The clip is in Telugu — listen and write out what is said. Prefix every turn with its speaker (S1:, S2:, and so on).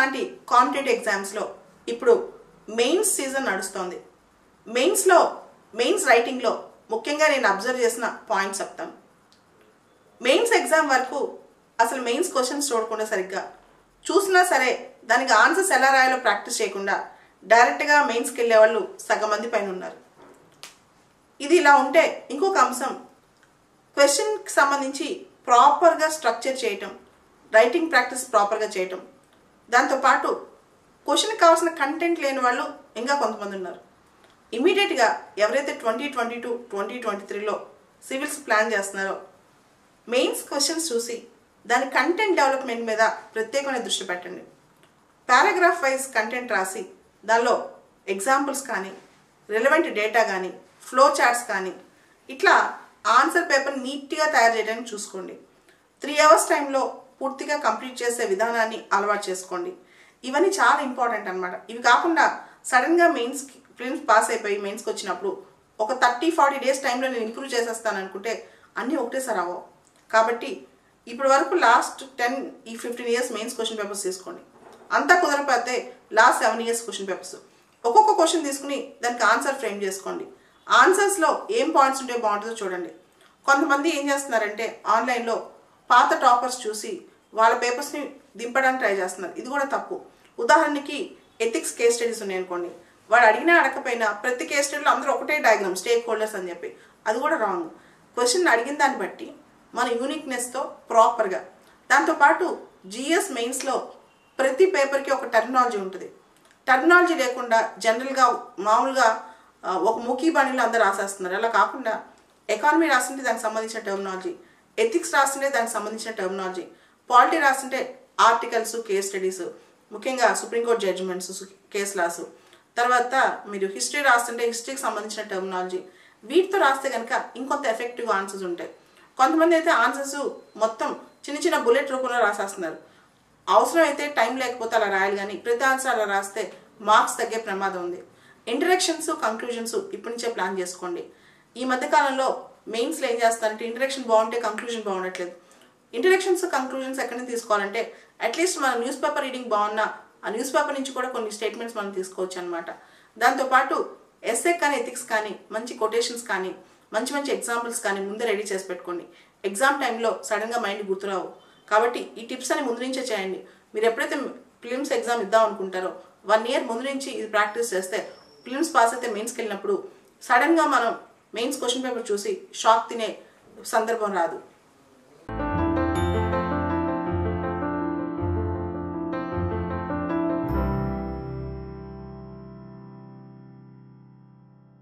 S1: లాంటి కాంపిటేటివ్ ఎగ్జామ్స్లో ఇప్పుడు మెయిన్స్ సీజన్ నడుస్తోంది. మెయిన్స్ రైటింగ్లో ముఖ్యంగా నేను అబ్జర్వ్ చేసిన పాయింట్స్ చెప్తాను. మెయిన్స్ ఎగ్జామ్ వరకు అసలు మెయిన్స్ క్వశ్చన్స్ చూడకుండా సరిగ్గా చూసినా సరే దానికి ఆన్సర్స్ ఎలా రాయాలో ప్రాక్టీస్ చేయకుండా డైరెక్ట్గా మెయిన్స్కి వెళ్ళే వాళ్ళు సగం మంది పైన ఉన్నారు. ఇది ఇలా ఉంటే ఇంకొక అంశం, క్వశ్చన్కి సంబంధించి ప్రాపర్గా స్ట్రక్చర్ చేయటం, రైటింగ్ ప్రాక్టీస్ ప్రాపర్గా చేయటం, దాంతోపాటు క్వశ్చన్కి కావాల్సిన కంటెంట్ లేని వాళ్ళు ఇంకా కొంతమంది ఉన్నారు. ఇమీడియట్గా ఎవరైతే 2022, 2023లో సివిల్స్ ప్లాన్ చేస్తున్నారో మెయిన్స్ క్వశ్చన్స్ చూసి దాని కంటెంట్ డెవలప్మెంట్ మీద ప్రత్యేకమైన దృష్టి పెట్టండి. పారాగ్రాఫ్ వైజ్ కంటెంట్ రాసి దానిలో ఎగ్జాంపుల్స్ కానీ, రిలవెంట్ డేటా కానీ, ఫ్లో చార్ట్స్ కానీ ఇట్లా ఆన్సర్ పేపర్ నీట్గా తయారు చేయడానికి చూసుకోండి. 3 hours టైంలో పూర్తిగా కంప్లీట్ చేసే విధానాన్ని అలవాటు చేసుకోండి. ఇవన్నీ చాలా ఇంపార్టెంట్ అనమాట. ఇవి కాకుండా సడన్గా ప్రిలిమ్స్ పాస్ అయిపోయి మెయిన్స్కి వచ్చినప్పుడు ఒక 30-40 days టైంలో నేను ఇంప్రూవ్ చేసేస్తాను అనుకుంటే అన్నీ ఒకటేసారి అవ్వవు. కాబట్టి ఇప్పటి వరకు last 10-15 years mains question papers తీసుకోండి. అంతా కుదరకపోతే లాస్ట్ 7 years క్వశ్చన్ పేపర్స్ ఒక్కొక్క క్వశ్చన్ తీసుకుని దానికి ఆన్సర్ ఫ్రేమ్ చేసుకోండి. ఆన్సర్స్లో ఏం పాయింట్స్ ఉంటే బాగుంటుందో చూడండి. కొంతమంది ఏం చేస్తున్నారంటే ఆన్లైన్లో పాత టాపర్స్ చూసి వాళ్ళ పేపర్స్ని దింపడానికి ట్రై చేస్తున్నారు. ఇది కూడా తప్పు. ఉదాహరణకి ఎథిక్స్ కేస్ స్టడీస్ ఉన్నాయనుకోండి, వాడు అడిగినా అడగకపోయినా ప్రతి కేస్ స్టడీలో అందరూ ఒకటే డయాగ్రామ్ స్టేక్ హోల్డర్స్ అని చెప్పి, అది కూడా రాంగ్. క్వశ్చన్ అడిగిన దాన్ని బట్టి మన యూనిక్నెస్తో ప్రాపర్గా, దాంతోపాటు జిఎస్ మెయిన్స్లో ప్రతి పేపర్కి ఒక టెర్మినాలజీ ఉంటుంది. టెర్మినాలజీ లేకుండా జనరల్గా మామూలుగా ఒక మూకీ బాణీలో అందరూ రాసేస్తున్నారు. అలా కాకుండా ఎకానమీ రాస్తుంటే దానికి సంబంధించిన టెర్మినాలజీ, ఎథిక్స్ రాస్తుంటే దానికి సంబంధించిన టెర్మినాలజీ, పాలిటీ రాస్తుంటే ఆర్టికల్స్, కేస్ స్టడీస్, ముఖ్యంగా సుప్రీంకోర్టు జడ్జిమెంట్స్, కేస్ లాస్, తర్వాత మీరు హిస్టరీ రాస్తుంటే హిస్టరీకి సంబంధించిన టెర్మినాలజీ, వీటితో రాస్తే కనుక ఇంకొంత ఎఫెక్టివ్ ఆన్సర్స్ ఉంటాయి. కొంతమంది అయితే ఆన్సర్స్ మొత్తం చిన్న చిన్న బుల్లెట్ రూపంలో రాసేస్తున్నారు. అవసరం అయితే టైం లేకపోతే అలా రాయాలి, కానీ ప్రతి ఆన్సర్ అలా రాస్తే మార్క్స్ తగ్గే ప్రమాదం ఉంది. ఇంటరాక్షన్స్, కంక్లూజన్స్ ఇప్పటి నుంచే ప్లాన్ చేసుకోండి. ఈ మధ్యకాలంలో మెయిన్స్లో ఏం చేస్తారంటే ఇంటరాక్షన్ బాగుంటే కంక్లూజన్ బాగుండట్లేదు. ఇంటరాక్షన్స్, కంక్లూజన్స్ ఎక్కడి నుంచి తీసుకోవాలంటే అట్లీస్ట్ మన న్యూస్ పేపర్ రీడింగ్ బాగున్నా ఆ న్యూస్ పేపర్ నుంచి కూడా కొన్ని స్టేట్మెంట్స్ మనం తీసుకోవచ్చు అనమాట. దాంతోపాటు ఎస్ఏ కానీ, ఎథిక్స్ కానీ, మంచి కొటేషన్స్ కానీ, మంచి మంచి ఎగ్జాంపుల్స్ కానీ ముందే రెడీ చేసి పెట్టుకోండి. ఎగ్జామ్ టైంలో సడన్గా మైండ్ గుర్తురావు. కాబట్టి ఈ టిప్స్ అని ముందు నుంచే చేయండి. మీరు ఎప్పుడైతే ప్రిలిమ్స్ ఎగ్జామ్ ఇద్దాం అనుకుంటారో 1 year ముందు నుంచి ఇది ప్రాక్టీస్ చేస్తే ప్రిలిమ్స్ పాస్ అయితే మెయిన్స్కి వెళ్ళినప్పుడు సడన్గా మనం మెయిన్స్ క్వశ్చన్ పేపర్ చూసి షాక్ తినే సందర్భం రాదు.